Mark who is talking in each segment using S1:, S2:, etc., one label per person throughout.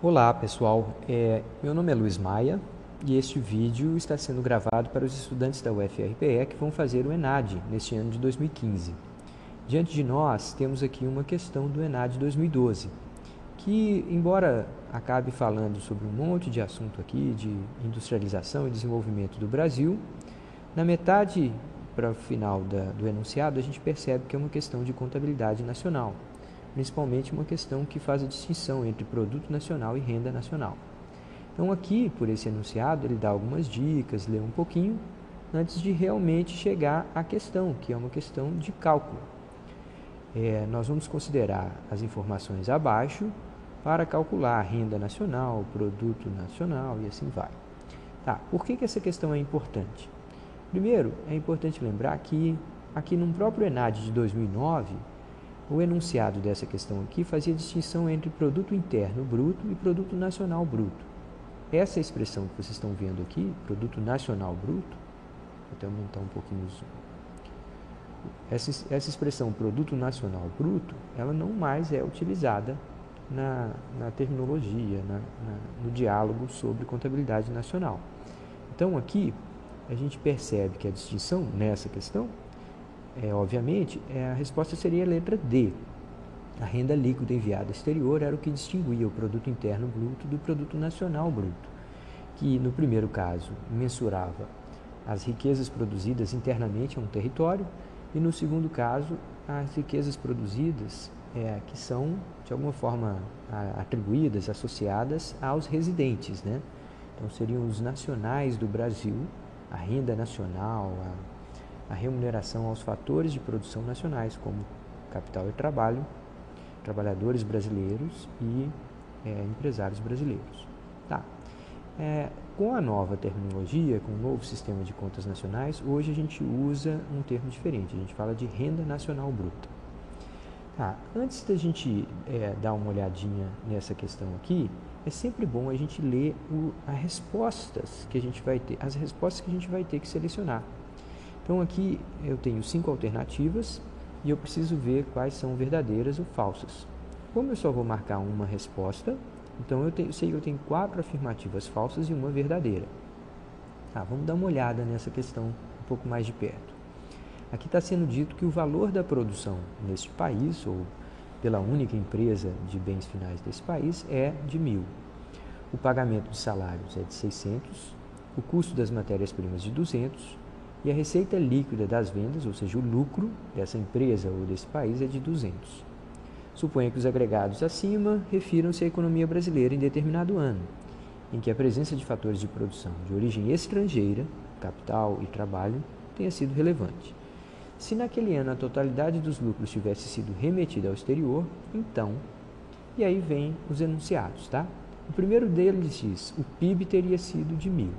S1: Olá pessoal, meu nome é Luiz Maia e este vídeo está sendo gravado para os estudantes da UFRPE que vão fazer o ENAD neste ano de 2015. Diante de nós temos aqui uma questão do ENAD 2012, que embora acabe falando sobre um monte de assunto aqui de industrialização e desenvolvimento do Brasil, na metade para o final do enunciado a gente percebe que é uma questão de contabilidade nacional, principalmente uma questão que faz a distinção entre produto nacional e renda nacional. Então aqui, por esse enunciado, ele dá algumas dicas, lê um pouquinho, antes de realmente chegar à questão, que é uma questão de cálculo. Nós vamos considerar as informações abaixo para calcular a renda nacional, produto nacional e assim vai. Por que essa questão é importante? Primeiro, é importante lembrar que aqui no próprio ENAD de 2009, o enunciado dessa questão aqui fazia distinção entre produto interno bruto e produto nacional bruto. Essa expressão que vocês estão vendo aqui, produto nacional bruto, vou até aumentar um pouquinho o zoom. Essa expressão produto nacional bruto, ela não mais é utilizada na terminologia, no diálogo sobre contabilidade nacional. Então aqui a gente percebe que a distinção nessa questão obviamente, a resposta seria a letra D. A renda líquida enviada ao exterior era o que distinguia o produto interno bruto do produto nacional bruto, que no primeiro caso mensurava as riquezas produzidas internamente a um território e no segundo caso as riquezas produzidas que são de alguma forma atribuídas, associadas aos residentes, né? Então seriam os nacionais do Brasil, a renda nacional, a remuneração aos fatores de produção nacionais, como capital e trabalho, trabalhadores brasileiros e empresários brasileiros. Com a nova terminologia, com o novo sistema de contas nacionais, hoje a gente usa um termo diferente, a gente fala de renda nacional bruta. Antes da gente dar uma olhadinha nessa questão aqui, é sempre bom a gente ler as respostas que a gente vai ter que selecionar. Então aqui eu tenho 5 alternativas e eu preciso ver quais são verdadeiras ou falsas. Como eu só vou marcar uma resposta, então eu sei que eu tenho 4 afirmativas falsas e uma verdadeira. Vamos dar uma olhada nessa questão um pouco mais de perto. Aqui está sendo dito que o valor da produção neste país, ou pela única empresa de bens finais desse país, é de 1.000. O pagamento de salários é de 600, o custo das matérias-primas de 200, e a receita líquida das vendas, ou seja, o lucro dessa empresa ou desse país é de 200. Suponha que os agregados acima refiram-se à economia brasileira em determinado ano, em que a presença de fatores de produção de origem estrangeira, capital e trabalho, tenha sido relevante. Se naquele ano a totalidade dos lucros tivesse sido remetida ao exterior, então, e aí vem os enunciados, tá? O primeiro deles diz, o PIB teria sido de 1.000.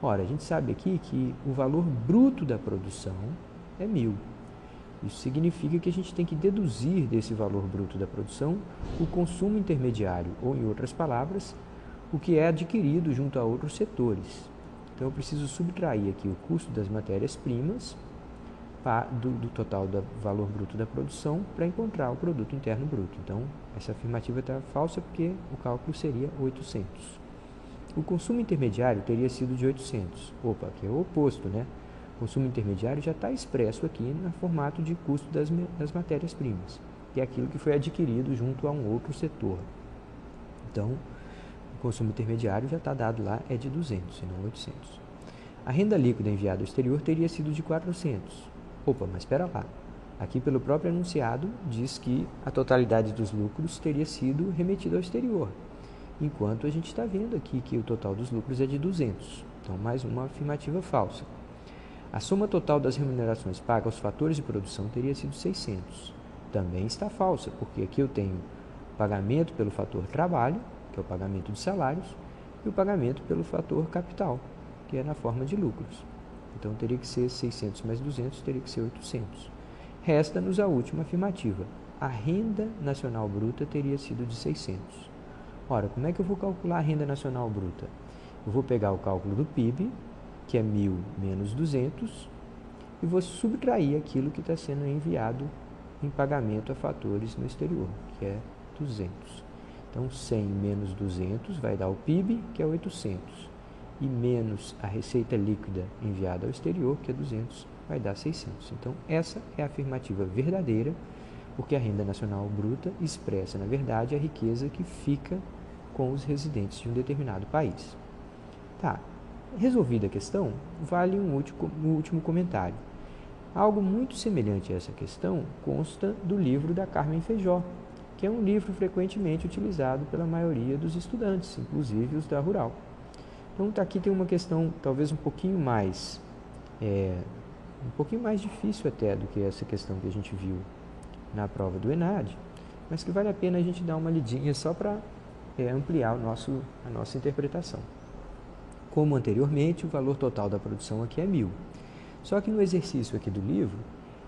S1: Ora, a gente sabe aqui que o valor bruto da produção é 1.000. Isso significa que a gente tem que deduzir desse valor bruto da produção o consumo intermediário, ou em outras palavras, o que é adquirido junto a outros setores. Então eu preciso subtrair aqui o custo das matérias-primas do total do valor bruto da produção para encontrar o produto interno bruto. Então essa afirmativa está falsa porque o cálculo seria 800. O consumo intermediário teria sido de 800. Aqui é o oposto, né? O consumo intermediário já está expresso aqui no formato de custo das matérias-primas, que é aquilo que foi adquirido junto a um outro setor. Então, o consumo intermediário já está dado lá, é de 200 e não 800. A renda líquida enviada ao exterior teria sido de 400. Mas espera lá. Aqui, pelo próprio enunciado, diz que a totalidade dos lucros teria sido remetida ao exterior, enquanto a gente está vendo aqui que o total dos lucros é de 200. Então, mais uma afirmativa falsa. A soma total das remunerações pagas aos fatores de produção teria sido 600. Também está falsa, porque aqui eu tenho pagamento pelo fator trabalho, que é o pagamento de salários, e o pagamento pelo fator capital, que é na forma de lucros. Então, teria que ser 600 mais 200, teria que ser 800. Resta-nos a última afirmativa. A renda nacional bruta teria sido de 600. Ora, como é que eu vou calcular a renda nacional bruta? Eu vou pegar o cálculo do PIB, que é 1.000 menos 200, e vou subtrair aquilo que está sendo enviado em pagamento a fatores no exterior, que é 200. Então, 100 menos 200 vai dar o PIB, que é 800. E menos a receita líquida enviada ao exterior, que é 200, vai dar 600. Então, essa é a afirmativa verdadeira, porque a renda nacional bruta expressa, na verdade, a riqueza que fica com os residentes de um determinado país. Tá, resolvida a questão, vale um último comentário. Algo muito semelhante a essa questão consta do livro da Carmen Feijó, que é um livro frequentemente utilizado pela maioria dos estudantes, inclusive os da Rural. Então, aqui tem uma questão talvez um pouquinho mais difícil até do que essa questão que a gente viu na prova do ENAD, mas que vale a pena a gente dar uma lidinha só para ampliar a nossa interpretação. Como anteriormente, o valor total da produção aqui é 1.000. Só que no exercício aqui do livro,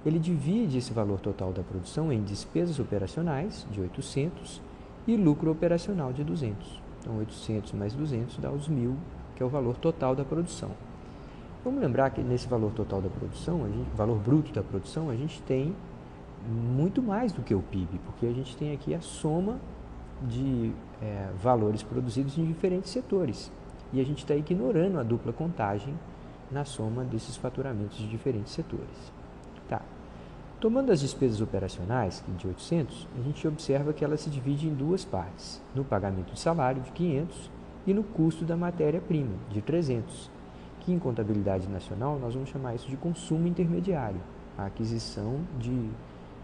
S1: ele divide esse valor total da produção em despesas operacionais, de 800, e lucro operacional, de 200. Então, 800 mais 200 dá os 1.000, que é o valor total da produção. Vamos lembrar que nesse valor total da produção, valor bruto da produção, a gente tem muito mais do que o PIB, porque a gente tem aqui a soma de valores produzidos em diferentes setores. E a gente está ignorando a dupla contagem na soma desses faturamentos de diferentes setores. Tá. Tomando as despesas operacionais, de 800, a gente observa que ela se divide em duas partes, no pagamento de salário, de 500, e no custo da matéria-prima, de 300, que em contabilidade nacional nós vamos chamar isso de consumo intermediário, a aquisição de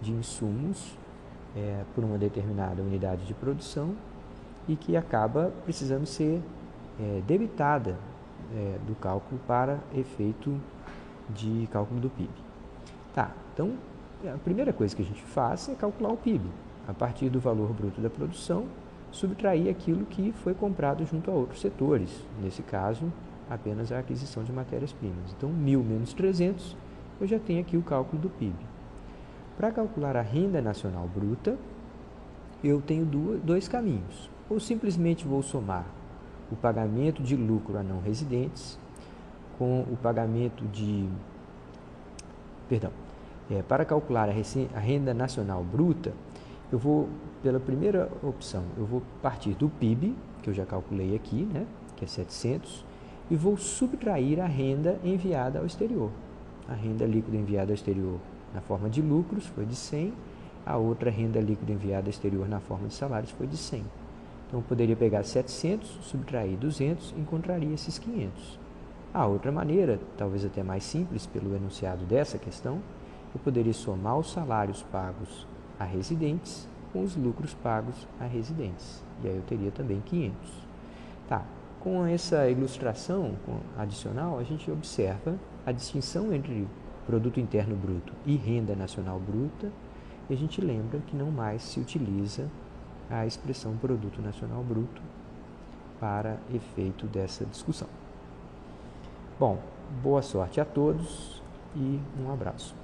S1: insumos por uma determinada unidade de produção e que acaba precisando ser debitada do cálculo para efeito de cálculo do PIB. Tá, então a primeira coisa que a gente faz é calcular o PIB, a partir do valor bruto da produção, subtrair aquilo que foi comprado junto a outros setores, nesse caso, apenas a aquisição de matérias-primas. Então, 1.000 menos 300, eu já tenho aqui o cálculo do PIB. Para calcular a renda nacional bruta, eu tenho dois caminhos. Ou simplesmente vou somar o pagamento de lucro a não residentes com o pagamento de... para calcular a renda nacional bruta, eu vou, pela primeira opção, eu vou partir do PIB, que eu já calculei aqui, né, que é 700, e vou subtrair a renda enviada ao exterior. A renda líquida enviada ao exterior na forma de lucros foi de 100, a outra renda líquida enviada ao exterior na forma de salários foi de 100. Então, eu poderia pegar 700, subtrair 200 e encontraria esses 500. A outra maneira, talvez até mais simples pelo enunciado dessa questão, eu poderia somar os salários pagos a residentes com os lucros pagos a residentes. E aí eu teria também 500. Tá, com essa ilustração adicional, a gente observa a distinção entre produto interno bruto e renda nacional bruta, e a gente lembra que não mais se utiliza a expressão produto nacional bruto para efeito dessa discussão. Bom, boa sorte a todos e um abraço.